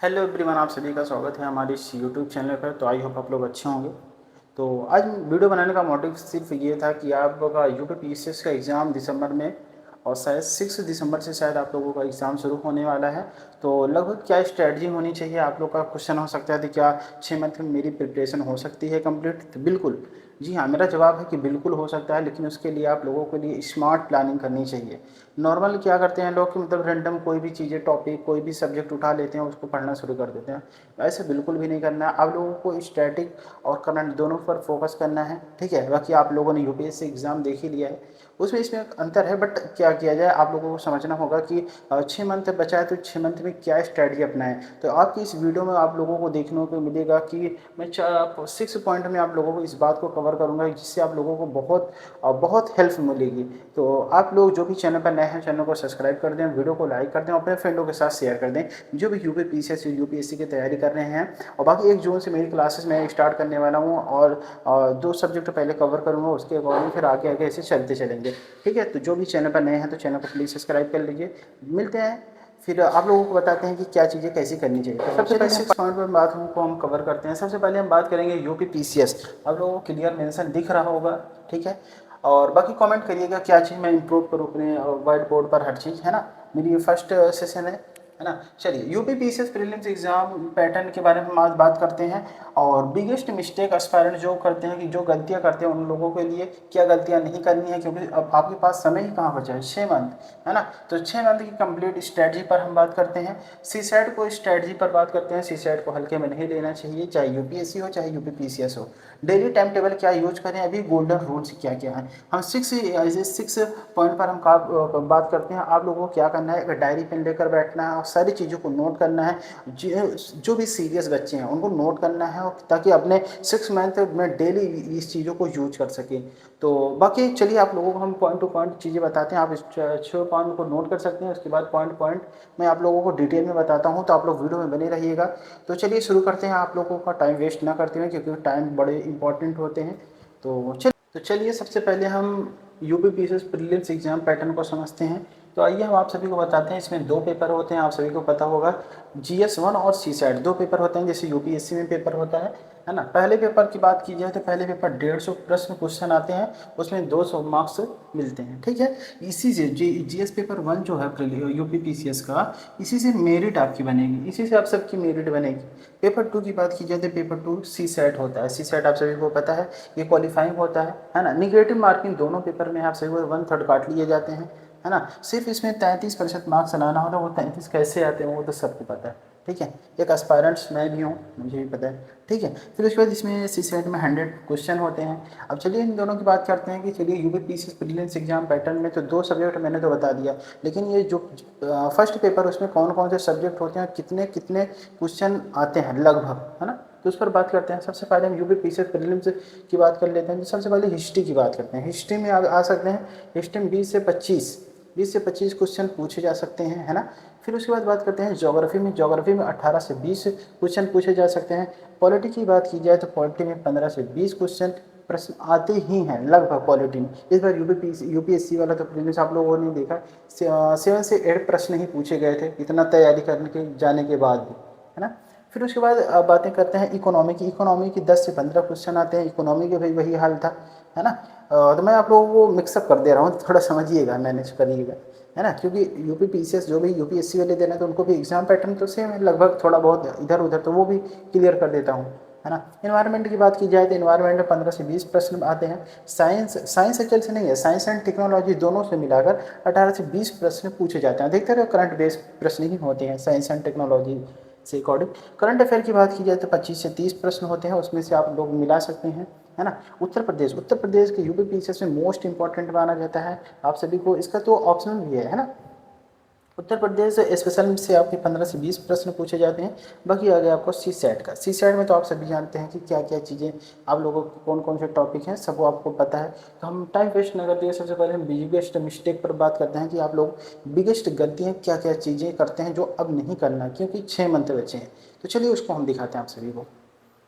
Hello everyone, आप सभी का स्वागत है हमारे इस यूट्यूब चैनल पर। तो आई होप आप लोग अच्छे होंगे। तो आज वीडियो बनाने का मोटिव सिर्फ ये था कि आप लोग का यूपी पीसीएस का एग्ज़ाम दिसंबर में और शायद 6 दिसंबर से शायद आप लोगों का एग्ज़ाम शुरू होने वाला है। तो लगभग क्या स्ट्रेटजी होनी चाहिए, आप लोग का क्वेश्चन हो सकता है तो क्या 6 मंथ में मेरी प्रिपरेशन हो सकती है कंप्लीट? तो बिल्कुल, जी हाँ, मेरा जवाब है कि बिल्कुल हो सकता है, लेकिन उसके लिए आप लोगों के लिए स्मार्ट प्लानिंग करनी चाहिए। नॉर्मल क्या करते हैं लोग कि मतलब रैंडम कोई भी चीज़ें, टॉपिक, कोई भी सब्जेक्ट उठा लेते हैं, उसको पढ़ना शुरू कर देते हैं। ऐसे बिल्कुल भी नहीं करना है। आप लोगों को स्टैटिक और करंट दोनों पर फोकस करना है, ठीक है। बाकी आप लोगों ने यूपीएससी एग्ज़ाम देख ही लिया है, उसमें इसमें एक अंतर है। बट क्या किया जाए, आप लोगों को समझना होगा कि 6 मंथ बचा है तो 6 मंथ में क्या स्ट्रैटेजी अपनाएं। तो आपकी इस वीडियो में आप लोगों को देखने को मिलेगा कि मैं 6 पॉइंट में आप लोगों को इस बात को कवर करूँगा, जिससे आप लोगों को बहुत हेल्प मिलेगी। तो आप लोग जो भी चैनल पर नए हैं, चैनल को सब्सक्राइब कर दें, वीडियो को लाइक कर दें, अपने फ्रेंडों के साथ शेयर कर दें जो भी यूपी पीसीएस यूपीएससी की तैयारी कर रहे हैं। और बाकी 1 जून से मेरी क्लासेस मैं स्टार्ट करने वाला हूँ, और 2 सब्जेक्ट पहले कवर करूँगा, उसके अकॉर्डिंग फिर आगे आगे ऐसे चलते चलेंगे, ठीक है। तो जो भी चैनल पर नए हैं तो चैनल को प्लीज़ सब्सक्राइब कर लीजिए। मिलते हैं फिर आप लोगों को बताते हैं कि क्या चीज़ें कैसी करनी चाहिए। तो सबसे पहले 6 पॉइंट पर बात को हम कवर करते हैं। सबसे पहले हम बात करेंगे यूपी पीसीएस। आप लोगों को क्लियर मेंशन दिख रहा होगा, ठीक है। और बाकी कमेंट करिएगा क्या चीज़ मैं इंप्रूव करूँ अपने वाइट बोर्ड पर, हर चीज़, है ना। मेरी ये फर्स्ट सेशन है ना। चलिए, UP PCS prelims exam pattern के बारे में हम आज बात करते हैं। और बिगेस्ट मिस्टेक एस्पायरेंट जो करते हैं, कि जो गलतियां करते हैं, उन लोगों के लिए क्या गलतियां नहीं करनी है, क्योंकि अब आपके पास समय ही कहाँ बचा है, 6 मंथ, है ना। तो 6 मंथ की कंप्लीट स्ट्रेटजी पर हम बात करते हैं। सीसेट को स्ट्रेटजी पर बात करते हैं। सीसेट को हल्के में नहीं लेना चाहिए, चाहे यूपीएससी हो चाहे यूपी पीसीएस हो। डेली टाइम टेबल क्या यूज करें, अभी गोल्डन रूल्स क्या क्या है, हम 6 पॉइंट पर हम बात करते हैं। आप लोगों को क्या करना है, एक डायरी पेन लेकर बैठना है और सारी चीज़ों को नोट करना है। जो भी सीरियस बच्चे हैं उनको नोट करना है, ताकि अपने 6 मंथ में डेली इस चीज़ों को यूज कर सकें। तो बाकी चलिए, आप लोगों को हम पॉइंट टू पॉइंट चीज़ें बताते हैं। आप इस 6 पॉइंट को नोट कर सकते हैं, उसके बाद पॉइंट पॉइंट मैं आप लोगों को डिटेल में बताता हूँ। तो आप लोग वीडियो में बने रहिएगा। तो चलिए शुरू करते हैं, आप लोगों का टाइम वेस्ट ना करते हुए, क्योंकि टाइम बड़े इंपॉर्टेंट होते हैं। तो चलिए सबसे पहले हम UP PCS prelims exam pattern को समझते हैं। तो आइए हम आप सभी को बताते हैं। इसमें 2 पेपर होते हैं, आप सभी को पता होगा। जीएस 1 और सीसैट 2 पेपर होते हैं, जैसे यूपीएससी में पेपर होता है ना। पहले पेपर की बात की जाए तो पहले पेपर 150 प्रश्न क्वेश्चन आते हैं, उसमें 200 मार्क्स मिलते हैं, ठीक है। इसी से जीएस पेपर 1 जो है यूपी पीसीएस का, इसी से मेरिट आपकी बनेगी, इसी से आप सबकी मेरिट बनेगी। पेपर 2 की बात की जाए तो पेपर 2 सीसैट होता है। सीसैट आप सभी को पता है, ये क्वालिफाइंग होता है ना। निगेटिव मार्किंग दोनों पेपर में आप सभी को 1/3 काट लिए जाते हैं, है ना। सिर्फ इसमें 33% मार्क्स लाना होता है। वो 33 कैसे आते हैं वो तो सबको पता है, ठीक है। एक एस्पायरेंट्स मैं भी हूँ, मुझे भी पता है, ठीक है। फिर उसके बाद इसमें सीसेट में 100 क्वेश्चन होते हैं। अब चलिए इन दोनों की बात करते हैं कि चलिए UP PCS prelims exam pattern में तो 2 सब्जेक्ट मैंने तो बता दिया, लेकिन ये जो फर्स्ट पेपर, उसमें कौन कौन से सब्जेक्ट होते हैं, कितने कितने क्वेश्चन आते हैं लगभग, है ना। तो उस पर बात करते हैं। सबसे पहले हम यूपी पीसीएस प्रीलिम्स की बात कर लेते हैं। तो सबसे पहले हिस्ट्री की बात करते हैं। हिस्ट्री में आ सकते हैं, हिस्ट्री में 20 से 25 क्वेश्चन पूछे जा सकते हैं, है ना। फिर उसके बाद बात करते हैं ज्योग्राफी में। ज्योग्राफी में 18 से 20 क्वेश्चन पूछे जा सकते हैं। पॉलिटी की बात की जाए तो पॉलिटी में 15 से 20 क्वेश्चन प्रश्न आते ही हैं लगभग पॉलिटी में। इस बार यूपीएससी वाला तो प्रीलिम्स आप लोगों ने देखा, 7 से 8 प्रश्न ही पूछे गए थे, इतना तैयारी करने के जाने के बाद भी, है ना। फिर उसके बाद बातें करते हैं इकोनॉमी की। इकोनॉमी की 10 से 15 क्वेश्चन आते हैं। इकोनॉमी के भाई वही हाल था, है ना। तो मैं आप लोगों को मिक्सअप कर दे रहा हूँ, थोड़ा समझिएगा, मैनेज करिएगा, है ना। क्योंकि यूपी पीसीएस जो भी यूपीएससी वाले देना, तो उनको भी एग्जाम पैटर्न तो सेम है लगभग, थोड़ा बहुत इधर उधर तो वो भी क्लियर कर देता हूँ, है ना। इन्वायरमेंट की बात की जाए तो इन्वायरमेंट में 15 से 20 प्रश्न आते हैं। साइंस एक्चुअल से नहीं है, साइंस एंड टेक्नोलॉजी दोनों से मिलाकर 18 से 20 प्रश्न पूछे जाते हैं। देखते रहो, करंट बेस्ड प्रश्न ही होते हैं साइंस एंड टेक्नोलॉजी से अकॉर्डिंग। करंट अफेयर की बात की जाए तो 25 से 30 प्रश्न होते हैं, उसमें से आप लोग मिला सकते हैं, है ना। उत्तर प्रदेश के यूपी पीसीएस में मोस्ट इंपॉर्टेंट माना जाता है आप सभी को। इसका तो ऑप्शनल भी है ना। उत्तर प्रदेश स्पेशल से आपके 15 से 20 प्रश्न पूछे जाते हैं। बाकी आ गया आपको सी सेट में तो आप सभी जानते हैं कि क्या क्या चीज़ें, आप लोगों को कौन कौन से टॉपिक हैं, सब वो आपको पता है। तो हम टाइम वेस्ट न करते हुए सबसे पहले हम बिगेस्ट मिस्टेक पर बात करते हैं कि आप लोग बिगेस्ट गलतियाँ क्या क्या चीज़ें करते हैं जो अब नहीं करना, क्योंकि 6 मंथ बचे हैं। तो चलिए उसको हम दिखाते हैं आप सभी को।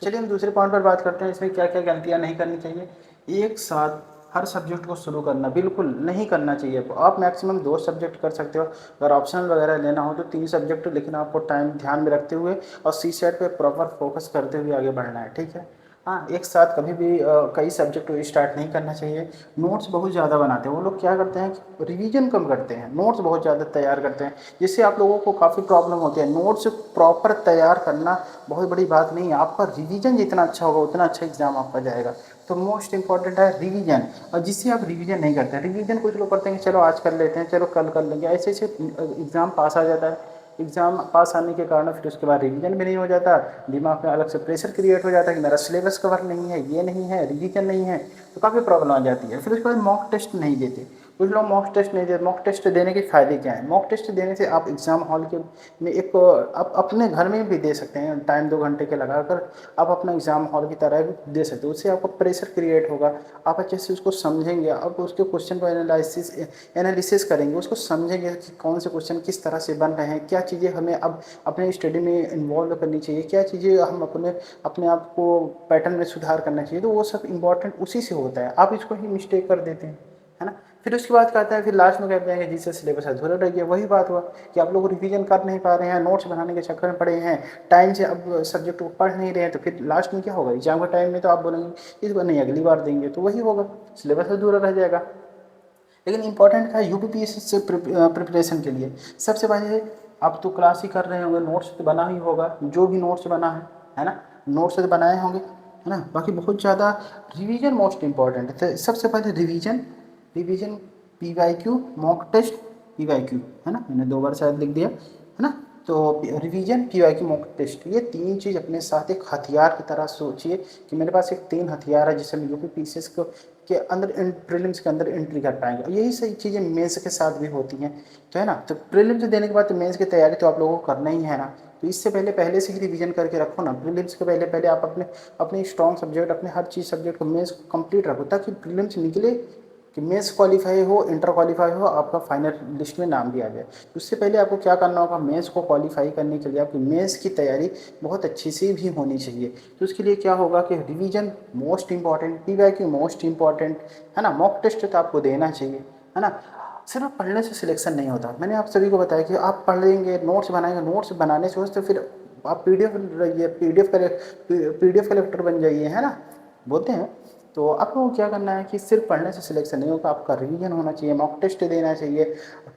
चलिए हम दूसरे पॉइंट पर बात करते हैं, इसमें क्या क्या गलतियाँ नहीं करनी चाहिए। एक साथ हर सब्जेक्ट को शुरू करना बिल्कुल नहीं करना चाहिए। तो आप मैक्सिमम 2 सब्जेक्ट कर सकते हो, अगर ऑप्शनल वगैरह लेना हो तो 3 सब्जेक्ट, लेकिन आपको टाइम ध्यान में रखते हुए और सीसेट पे प्रॉपर फोकस करते हुए आगे बढ़ना है, ठीक है। हाँ, एक साथ कभी भी कई सब्जेक्ट को स्टार्ट नहीं करना चाहिए। नोट्स बहुत ज़्यादा बनाते हैं वो लोग, क्या करते हैं कि रिवीजन कम करते हैं, नोट्स बहुत ज़्यादा तैयार करते हैं, जिससे आप लोगों को काफ़ी प्रॉब्लम होती है। नोट्स प्रॉपर तैयार करना बहुत बड़ी बात नहीं है, आपका रिवीजन जितना अच्छा होगा उतना अच्छा एग्जाम आपका जाएगा। तो मोस्ट इंपॉर्टेंट है रिवीजन। और जिससे आप रिवीजन नहीं करते, रिवीजन कुछ लोग करते हैं कि चलो आज कर लेते हैं, चलो कल कर लेंगे, ऐसे ऐसे एग्ज़ाम पास आ जाता है। एग्ज़ाम पास आने के कारण फिर उसके बाद रिवीजन भी नहीं हो जाता, दिमाग में अलग से प्रेशर क्रिएट हो जाता है कि मेरा सिलेबस कवर नहीं है, ये नहीं है, रिवीजन नहीं है, तो काफ़ी प्रॉब्लम आ जाती है। फिर उसके बाद मॉक टेस्ट नहीं देते, कुछ लोग मॉक टेस्ट नहीं देते। मॉक टेस्ट देने के फ़ायदे क्या हैं? मॉक टेस्ट देने से आप एग्ज़ाम हॉल के में एक आप अपने घर में भी दे सकते हैं, टाइम 2 घंटे के लगाकर आप अपना एग्ज़ाम हॉल की तरह भी दे सकते हो। उससे आपको प्रेशर क्रिएट होगा, आप अच्छे से उसको समझेंगे, आप उसके क्वेश्चन को एनालिसिस करेंगे, उसको समझेंगे कि कौन से क्वेश्चन किस तरह से बन रहे हैं, क्या चीज़ें हमें अब अपने स्टडी में इन्वॉल्व करनी चाहिए, क्या चीज़ें हम अपने आप को पैटर्न में सुधार करना चाहिए। तो वो सब इम्पॉर्टेंट उसी से होता है, आप इसको ही मिस्टेक कर देते हैं, है ना। फिर उसके बाद कहता है, फिर लास्ट में कहते हैं कि जिससे सिलेबस अधूरा रह गया। वही बात हुआ कि आप लोग रिवीजन कर नहीं पा रहे हैं, नोट्स बनाने के चक्कर में पड़े हैं, टाइम से अब सब्जेक्ट को पढ़ नहीं रहे हैं, तो फिर लास्ट में क्या होगा? एग्जाम के टाइम में तो आप बोलेंगे इस बार नहीं, अगली बार देंगे, तो वही होगा, सिलेबस अधूरा रह जाएगा। लेकिन इंपॉर्टेंट है यूपीपीएससी से प्रिपरेशन के लिए सबसे पहले आप तो क्लास ही कर रहे होंगे, नोट्स तो बना ही होगा, जो भी नोट्स बना है ना, नोट्स तो बनाए होंगे, है ना। बाकी बहुत ज़्यादा रिवीजन मोस्ट इंपॉर्टेंट है। तो सबसे पहले revision, revision, PYQ, mock test, PYQ, है ना, मैंने 2 बार शायद लिख दिया, है ना। तो रिवीजन, पीवाईक्यू, मॉक टेस्ट, ये 3 चीज़ अपने साथ एक हथियार की तरह सोचिए कि मेरे पास एक 3 हथियार है जिससे मैं यूपीपीएससी को के अंदर प्रीलिम्स के अंदर एंट्री कर पाएंगे। और यही सही चीज़ें मेंस के साथ भी होती हैं, तो है ना। तो प्रीलिम्स देने के बाद तो मेंस की तैयारी तो आप लोगों को करना ही है ना। तो इससे पहले से ही रिवीजन करके रखो ना, प्रीलिम्स के पहले आप अपने स्ट्रॉन्ग सब्जेक्ट, अपने हर चीज़ सब्जेक्ट को मेंस कंप्लीट रखो, ताकि प्रीलिम्स निकले कि मेंस क्वालिफाई हो, इंटर क्वालिफाई हो, आपका फाइनल लिस्ट में नाम भी आ जाए। तो उससे पहले आपको क्या करना होगा? मेंस को क्वालिफाई करने के लिए आपकी मेंस की तैयारी बहुत अच्छी से भी होनी चाहिए। तो उसके लिए क्या होगा कि revision most important, PYQ most important, है ना। मॉक टेस्ट तो आपको देना चाहिए, है ना। सिर्फ पढ़ने से सिलेक्शन नहीं होता। मैंने आप सभी को बताया कि आप पढ़ लेंगे, नोट्स बनाएंगे, नोट्स बनाने से तो फिर आप पीडीएफ कलेक्टर बन जाइए, है ना, बोलते हैं। तो आप लोगों को क्या करना है कि सिर्फ पढ़ने से सिलेक्शन नहीं होगा, आपका रिवीजन होना चाहिए, मॉक टेस्ट देना चाहिए,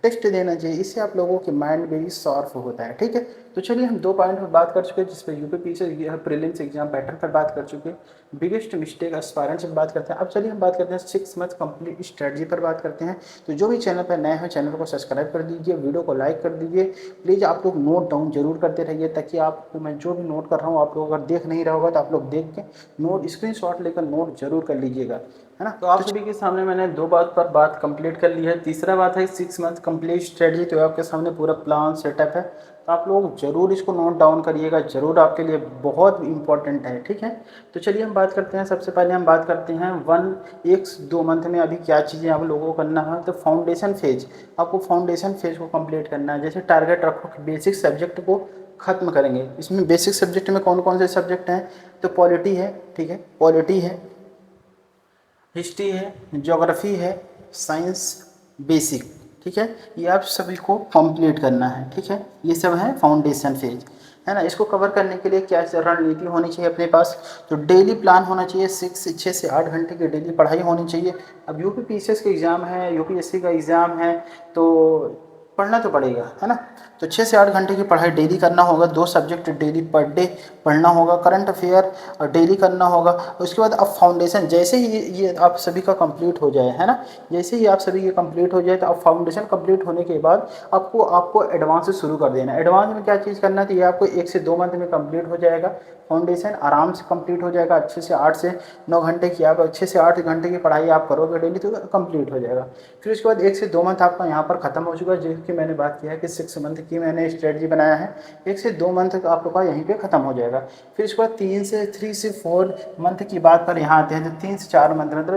टेस्ट देना चाहिए। इससे आप लोगों के माइंड में भी शार्प होता है, ठीक है। तो चलिए हम 2 पॉइंट पर बात कर चुके हैं, जिस पर यूपीपीएससी प्रीलिम्स एग्जाम पैटर्न पर बात कर चुके हैं, बिगेस्ट मिस्टेक एस्पायरेंट्स पर बात करते हैं। अब चलिए हम बात करते हैं 6 मंथ कंप्लीट स्ट्रेटजी पर बात करते हैं। तो जो भी चैनल पर नए हैं, चैनल को सब्सक्राइब कर दीजिए, वीडियो को लाइक कर दीजिए। प्लीज़ आप लोग नोट डाउन जरूर करते रहिए, ताकि आपको मैं जो भी नोट कर रहा हूँ, आप लोग अगर देख नहीं रहा होगा तो आप लोग देख के नोट स्क्रीनशॉट लेकर नोट जरूर कर लीजिएगा, है ना। तो आप सभी के सामने मैंने 2 बात पर बात कंप्लीट कर ली है। तीसरा बात है 6 मंथ कंप्लीट स्ट्रेटजी। तो आपके सामने पूरा प्लान सेटअप है, तो आप लोग जरूर इसको नोट डाउन करिएगा, जरूर आपके लिए बहुत इंपॉर्टेंट है, ठीक है। तो चलिए हम बात करते हैं, सबसे पहले हम बात करते हैं 1-2 मंथ में अभी क्या चीज़ें आप लोगों को करना है। तो फाउंडेशन फेज, आपको फाउंडेशन फेज को कंप्लीट करना है। जैसे टारगेट रखो कि बेसिक सब्जेक्ट को खत्म करेंगे। इसमें बेसिक सब्जेक्ट में कौन कौन से सब्जेक्ट हैं? तो पॉलिटी है, ठीक है, पॉलिटी है, हिस्ट्री है, ज्योग्राफी है, साइंस बेसिक, ठीक है। ये आप सभी को कंप्लीट करना है, ठीक है। ये सब है फाउंडेशन फेज, है ना। इसको कवर करने के लिए क्या रणनीति होनी चाहिए अपने पास? तो डेली प्लान होना चाहिए, 6 से 8 घंटे की डेली पढ़ाई होनी चाहिए। अब यूपीपीएससी का एग्ज़ाम है, यूपीएससी का एग्ज़ाम है, तो पढ़ना तो पड़ेगा, है ना। तो 6 से 8 घंटे की पढ़ाई डेली करना होगा, 2 सब्जेक्ट डेली पर डे पढ़ना होगा, करंट अफेयर डेली करना होगा। उसके बाद अब फाउंडेशन, जैसे ही ये आप सभी का कंप्लीट हो जाए, है ना, जैसे ही आप सभी के कंप्लीट हो जाए, तो अब फाउंडेशन कंप्लीट होने के बाद आपको एडवांस से शुरू कर देना है। एडवांस में क्या चीज़ करना है? तो ये आपको 1 से 2 मंथ में कंप्लीट हो जाएगा। फाउंडेशन आराम से कंप्लीट हो जाएगा, अच्छे से 8 से 9 घंटे की, आप 6 से 8 घंटे की पढ़ाई आप करोगे डेली, तो कंप्लीट हो जाएगा। फिर उसके बाद 1 से 2 मंथ आपका यहाँ पर खत्म हो चुका है, जो कि मैंने बात किया है कि 6 मंथ की मैंने स्ट्रेटजी बनाया है, 1 से 2 मंथ का आप लोग का यहीं पे ख़त्म हो जाएगा। फिर उसके बाद 3 से 4 मंथ की बात पर यहाँ आते हैं, तो 3 से 4 मंथ मतलब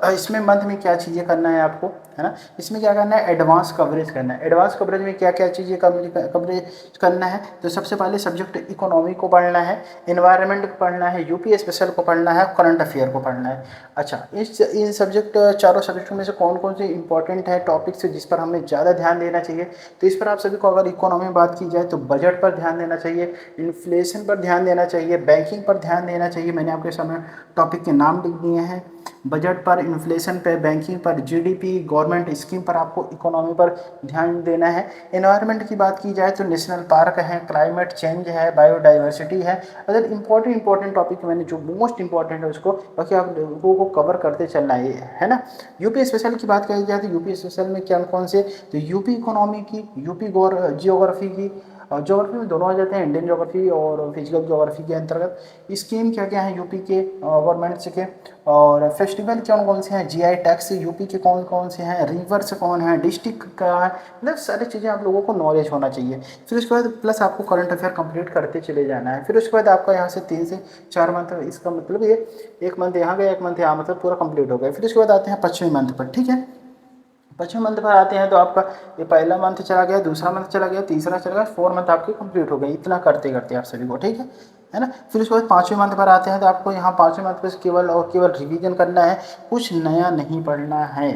इसमें मंथ में क्या चीज़ें करना है आपको, है ना। इसमें क्या करना है, एडवांस कवरेज करना है। एडवांस कवरेज में क्या क्या चीज़ें कवरेज करना है, तो सबसे पहले सब्जेक्ट इकोनॉमी को पढ़ना है, इन्वायरमेंट को पढ़ना है, यूपी स्पेशल को पढ़ना है, करंट अफेयर को पढ़ना है। अच्छा, इन सब्जेक्ट चारों सब्जेक्टों में से कौन कौन से इंपॉर्टेंट है टॉपिक्स जिस पर हमें ज़्यादा ध्यान देना चाहिए, तो इस पर आप सभी को अगर इकोनॉमी में बात की जाए तो बजट पर ध्यान देना चाहिए, इन्फ्लेशन पर ध्यान देना चाहिए, बैंकिंग पर ध्यान देना चाहिए। मैंने आपके सामने टॉपिक के नाम लिख दिए हैं, बजट पर, इन्फ्लेशन पर, बैंकिंग पर, जीडीपी, गवर्नमेंट स्कीम पर आपको इकोनॉमी पर ध्यान देना है। एनवायरनमेंट की बात की जाए तो नेशनल पार्क है, क्लाइमेट चेंज है, बायोडाइवर्सिटी है। अगर इंपॉर्टेंट टॉपिक मैंने जो मोस्ट इंपॉर्टेंट है उसको बाकी आप लोगों को कवर करते चलना है ना। यूपी स्पेशल की बात करी जाए तो यूपी स्पेशल में क्या कौन से, तो यूपी इकोनॉमी की, यूपी जियोग्राफी की, और ज्योग्राफी में दोनों आ जाते हैं, इंडियन ज्योग्राफी और फिजिकल ज्योग्राफी के अंतर्गत। स्कीम क्या क्या है यूपी के गवर्नमेंट के, और फेस्टिवल कौन कौन से हैं, जीआई टैक्स यूपी के कौन कौन से हैं, रिवर्स कौन है, डिस्ट्रिक्ट क्या है, मतलब सारी चीज़ें आप लोगों को नॉलेज होना चाहिए। फिर उसके बाद प्लस आपको करंट अफेयर कंप्लीट करते चले जाना है। फिर उसके बाद आपका यहाँ से 3 से 4 मंथ, इसका मतलब ये 1 मंथ यहाँ गया, 1 मंथ यहाँ, मतलब पूरा कंप्लीट हो गया। फिर उसके बाद आते हैं 5वें मंथ पर, ठीक है। 5वें मंथ पर आते हैं तो आपका ये पहला मंथ चला गया, दूसरा मंथ चला गया, तीसरा चला गया, 4 मंथ आपके कंप्लीट हो गए, इतना करते करते आप सभी को, ठीक है ना। फिर उसके बाद 5वें मंथ पर आते हैं तो आपको यहाँ 5वें मंथ पर केवल और केवल रिवीजन करना है, कुछ नया नहीं पढ़ना है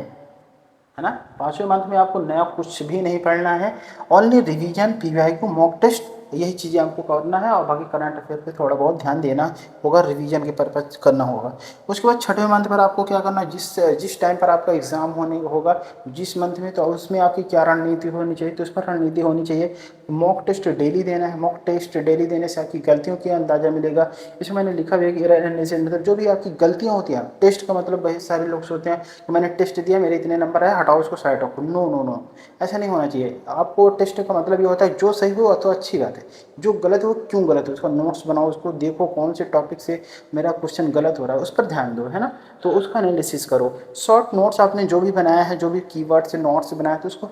ना। 5वें मंथ में आपको नया कुछ भी नहीं पढ़ना है, only revision, PYQ, mock test, यही चीज़ें आपको करना है। और बाकी करंट अफेयर पे थोड़ा बहुत ध्यान देना होगा, रिवीजन के पर्पज करना होगा। उसके बाद 6वें मंथ पर आपको क्या करना है, जिस टाइम पर आपका एग्जाम होने होगा, जिस मंथ में, तो उसमें आपकी क्या रणनीति होनी चाहिए, तो उस पर रणनीति होनी चाहिए। मॉक टेस्ट डेली देना है, मॉक टेस्ट डेली देने से आपकी गलतियों का अंदाजा मिलेगा। इसमें मैंने लिखा भी है कि मतलब जो भी आपकी गलतियाँ होती हैं, टेस्ट का मतलब बहुत सारे लोग सोचते हैं कि मैंने टेस्ट दिया, मेरे इतने नंबर आए, हटाओ उसको साइड रखो। नो नो नो, ऐसा नहीं होना चाहिए। आपको टेस्ट का मतलब ये होता है जो सही हो तो अच्छी बात है, जो गलत हो क्यों गलत हो, उसका नोट्स बनाओ, उसको देखो कौन से टॉपिक से मेरा क्वेश्चन गलत हो रहा है, उस पर ध्यान दो, है ना। तो उसका एनालिसिस करो। शॉर्ट नोट्स आपने जो भी बनाया है, जो भी कीवर्ड से नोट्स बनाया तो उसको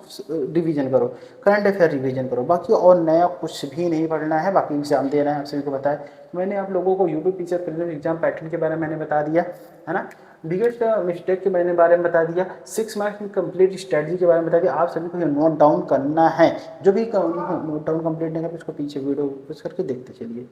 रिवीजन करो, करंट अफेयर रिवीजन करो। बाकी और नया कुछ भी नहीं पढ़ना है, बाकी एग्जाम देना है, आप सभी को बताया। मैंने आप लोगों को UP teacher prelims exam pattern के बारे में मैंने बता दिया, है ना। बिगेस्ट मिस्टेक के बारे में बता दिया, 6 मार्क्स की कंप्लीट स्ट्रेटजी के बारे में बता दिया। आप सभी को ये नोट डाउन करना है, जो भी नोट डाउन कंप्लीट नहीं कर उसको पीछे वीडियो पुश करके देखते चलिए।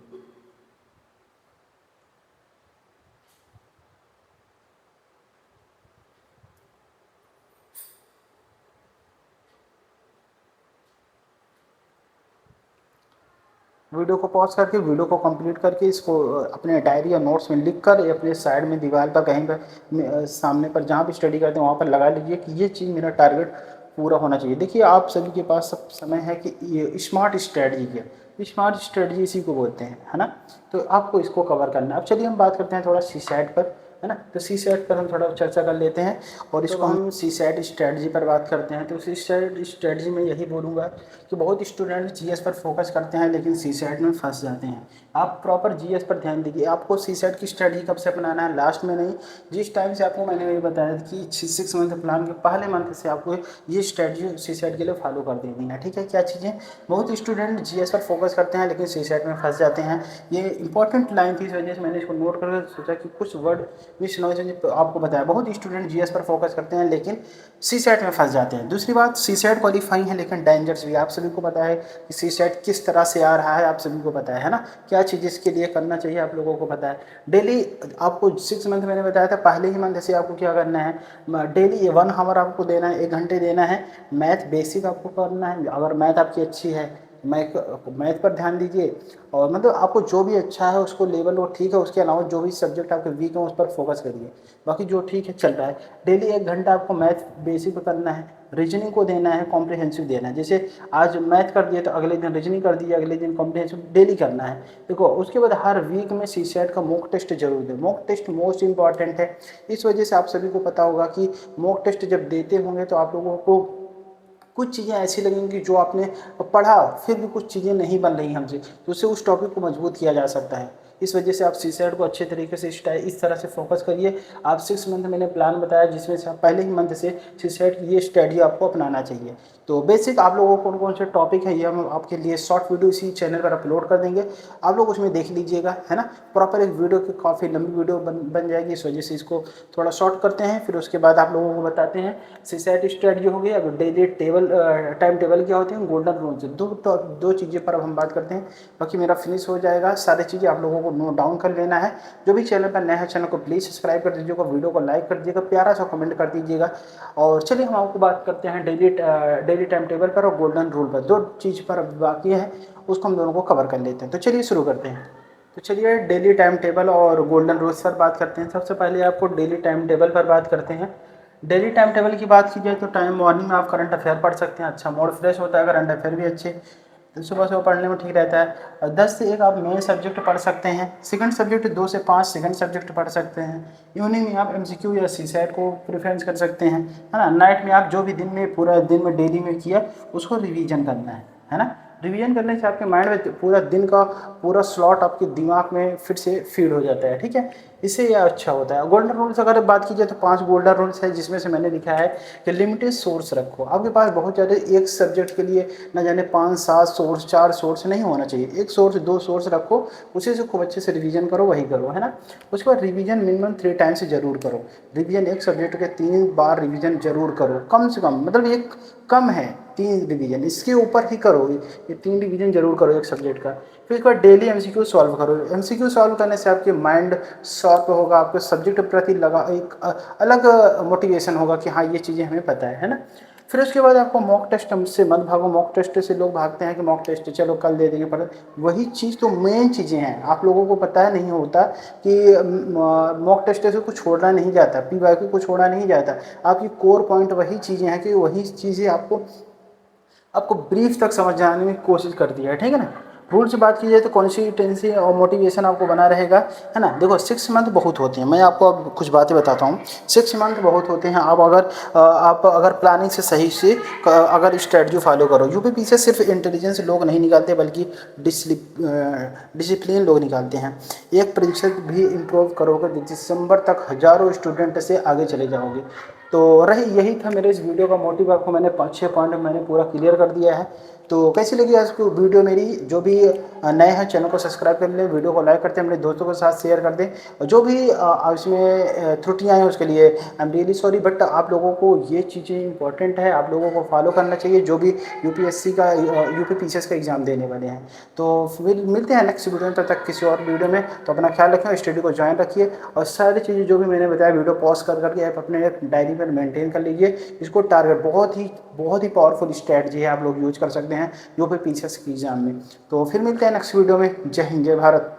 वीडियो को पॉज करके, वीडियो को कंप्लीट करके, इसको अपने डायरी या नोट्स में लिख कर अपने साइड में, दीवार पर, कहीं पर सामने पर जहाँ भी स्टडी करते हैं वहाँ पर लगा लीजिए कि ये चीज़ मेरा टारगेट पूरा होना चाहिए। देखिए आप सभी के पास सब समय है कि ये स्मार्ट स्ट्रेटजी है, स्मार्ट स्ट्रेटजी इसी को बोलते हैं, है ना। तो आपको इसको कवर करना है। अब चलिए हम बात करते हैं थोड़ा सीसैट पर, है ना। तो सीसैट पर हम थोड़ा चर्चा कर लेते हैं, और इसको हम सीसैट स्ट्रेटजी पर बात करते हैं। तो सीसैट स्ट्रेटजी में यही बोलूँगा कि बहुत स्टूडेंट जीएस पर फोकस करते हैं लेकिन सीसैट में फंस जाते हैं। आप प्रॉपर जीएस पर ध्यान दीजिए। आपको सीसैट की स्ट्रेटजी कब से अपनाना है, लास्ट में नहीं, जिस टाइम से आपको मैंने ये बताया कि 6 मंथ प्लान के पहले मंथ से आपको ये स्ट्रेटजी सीसैट के लिए फॉलो कर देनी है, ठीक है। क्या चीज़ें, बहुत स्टूडेंट जीएस पर फोकस करते हैं लेकिन सीसैट में फंस जाते हैं। ये इंपॉर्टेंट लाइन थी, इस वजह से मैंने इसको नोट करके सोचा कि कुछ वर्ड मिस नॉइज आपको बताया। बहुत स्टूडेंट जीएस पर फोकस करते हैं लेकिन सीसैट में फंस जाते हैं। दूसरी बात, सीसैट क्वालिफाइंग है लेकिन डेंजर्स भी। आप सभी को पता है कि सीसैट किस तरह से आ रहा है, आप सभी को पता है ना। क्या चीज़ इसके लिए करना चाहिए आप लोगों को पता है। डेली आपको 6 मंथ मैंने बताया था, पहले ही मंथ से आपको क्या करना है, डेली 1 आवर आपको देना है, 1 घंटे देना है। मैथ बेसिक आपको करना है, अगर मैथ आपकी अच्छी है मैथ पर ध्यान दीजिए। और मतलब आपको जो भी अच्छा है उसको लेवल वो ठीक है, उसके अलावा जो भी सब्जेक्ट आपके वीक है उस पर फोकस करिए। बाकी जो ठीक है चल रहा है, डेली 1 घंटा आपको मैथ बेसिक पर करना है, रीजनिंग को देना है, कॉम्प्रिहेंसिव देना है। जैसे आज मैथ कर दिए तो अगले दिन रीजनिंग कर दिए, अगले दिन कॉम्प्रिहेंसिव डेली करना है। देखो उसके बाद हर वीक में सीसैट का मॉक टेस्ट जरूर दें। मॉक टेस्ट मोस्ट इंपॉर्टेंट है। इस वजह से आप सभी को पता होगा कि मॉक टेस्ट जब देते होंगे तो आप लोगों को कुछ चीज़ें ऐसी लगेंगी जो आपने पढ़ा फिर भी कुछ चीज़ें नहीं बन रही हमसे, तो उससे उस टॉपिक को मजबूत किया जा सकता है। इस वजह से आप सीसेट को अच्छे तरीके से इस तरह से फोकस करिए। आप 6 मंथ मैंने प्लान बताया जिसमें से आप पहले ही मंथ से सीसेट की ये स्टडी आपको अपनाना चाहिए। तो बेसिक आप लोगों को कौन कौन से टॉपिक है ये हम आपके लिए शॉर्ट वीडियो इसी चैनल पर अपलोड कर देंगे, आप लोग उसमें देख लीजिएगा, है ना। प्रॉपर एक वीडियो की काफ़ी लंबी वीडियो बन जाएगी, इस वजह से इसको थोड़ा शॉर्ट करते हैं। फिर उसके बाद आप लोगों को बताते हैं सीसेट स्टडी हो गई, अब डेली टाइम टेबल क्या होते हैं, गोल्डन रूल्स, दो चीज़ें पर अब हम बात करते हैं, बाकी मेरा फिनिश हो जाएगा। सारी चीज़ें आप लोगों को नोट डाउन कर लेना है। जो भी चैनल पर नया है चैनल को प्लीज़ सब्सक्राइब कर दीजिएगा, वीडियो को लाइक कर दीजिएगा, प्यारा सा कमेंट कर दीजिएगा। और चलिए हम आपको बात करते हैं डेली टाइम टेबल पर और गोल्डन रूल पर। दो चीज़ पर बाकी है, उसको हम दोनों को कवर कर लेते हैं। तो चलिए शुरू करते हैं। तो चलिए डेली टाइम टेबल और गोल्डन रूल्स पर बात करते हैं। सबसे पहले आपको डेली टाइम टेबल पर बात करते हैं। डेली टाइम टेबल की बात की जाए तो टाइम मॉर्निंग में आप करंट अफेयर पढ़ सकते हैं, अच्छा मूड फ्रेश होता है, करंट अफेयर भी अच्छे तो सुबह सुबह पढ़ने में ठीक रहता है। और 10 से 1 आप मेन सब्जेक्ट पढ़ सकते हैं, सेकंड सब्जेक्ट 2 से 5 सेकंड सब्जेक्ट पढ़ सकते हैं। इवनिंग में आप एमसीक्यू या सीसेट को प्रेफरेंस कर सकते हैं, है ना। नाइट में आप जो भी दिन में पूरा दिन में डेली में किया उसको रिवीजन करना है ना। रिवीजन करने से आपके माइंड में पूरा दिन का पूरा स्लॉट आपके दिमाग में फिर से फीड हो जाता है, ठीक है। इससे यह अच्छा होता है। गोल्डन रूल्स अगर बात की जाए तो 5 गोल्डन रूल्स है, जिसमें से मैंने लिखा है कि लिमिटेड सोर्स रखो। आपके पास बहुत ज़्यादा एक सब्जेक्ट के लिए ना जाने 5-7 सोर्स 4 सोर्स नहीं होना चाहिए, एक सोर्स 2 सोर्स रखो, उसी से खूब अच्छे से रिवीजन करो, वही करो, है ना। उसके बाद रिवीजन मिनिमम 3 टाइम्स जरूर करो। रिवीजन एक सब्जेक्ट के 3 बार रिवीजन जरूर करो, कम से कम, मतलब एक कम है 3 रिवीजन, इसके ऊपर ही करो, ये 3 रिवीजन जरूर करो एक सब्जेक्ट का। फिर उसके बाद डेली एमसीक्यू सॉल्व करो। एमसीक्यू सॉल्व करने से आपके माइंड शार्प होगा, आपके सब्जेक्ट प्रति लगा एक अलग मोटिवेशन होगा कि हाँ ये चीज़ें हमें पता है ना। फिर उसके बाद आपको मॉक टेस्ट से मत भागो। मॉक टेस्ट से लोग भागते हैं कि मॉक टेस्ट चलो कल दे देंगे, पर वही चीज़ तो मेन चीज़ें हैं, आप लोगों को पता है नहीं होता कि मॉक टेस्ट से कुछ छोड़ना नहीं जाता, पीवाईक्यू को छोड़ा नहीं जाता। आपकी कोर पॉइंट वही चीज़ें हैं कि वही चीज़ें आपको ब्रीफ तक समझ जाने की कोशिश करती है, ठीक है ना। रूल से बात की जाए तो कंसिस्टेंसी और मोटिवेशन आपको बना रहेगा, है ना। देखो 6 मंथ बहुत होते हैं, मैं आपको अब कुछ बातें बताता हूँ। 6 मंथ बहुत होते हैं। आप अगर प्लानिंग से सही से अगर स्ट्रेटजी फॉलो करो। यूपीपीसीएस से सिर्फ इंटेलिजेंस लोग नहीं निकालते बल्कि डिसिप्लिन लोग निकालते हैं। 1% भी इम्प्रूव करोगे दिसंबर तक हज़ारों स्टूडेंट से आगे चले जाओगे। तो यही था मेरे इस वीडियो का मोटिव। आपको मैंने 5-6 पॉइंट मैंने पूरा क्लियर कर दिया है। तो कैसी लगी आज की वीडियो मेरी? जो भी नए हैं चैनल को सब्सक्राइब कर लें, वीडियो को लाइक करते हैं, अपने दोस्तों के साथ शेयर कर दें। और जो भी इसमें त्रुटियाँ हैं उसके लिए I am really sorry, but आप लोगों को ये चीज़ें इंपॉर्टेंट है, आप लोगों को फॉलो करना चाहिए जो भी यूपीएससी का यूपीपीसीएस का एग्ज़ाम देने वाले हैं। तो फिर मिलते हैं नेक्स्ट वीडियो में, तब तक किसी और वीडियो में। तो अपना ख्याल रखें, स्टडी को ज्वाइन रखिए और सारी चीज़ें जो भी मैंने बताया वीडियो पॉज करके आप अपने एक डायरी पर मेंटेन कर लीजिए। इसको टारगेट बहुत ही पावरफुल स्ट्रैटेजी है, आप लोग यूज कर सकते हैं यूपीपीसीएस के एग्जाम में। तो फिर मिलते हैं नेक्स्ट वीडियो में। जय हिंद, जय भारत।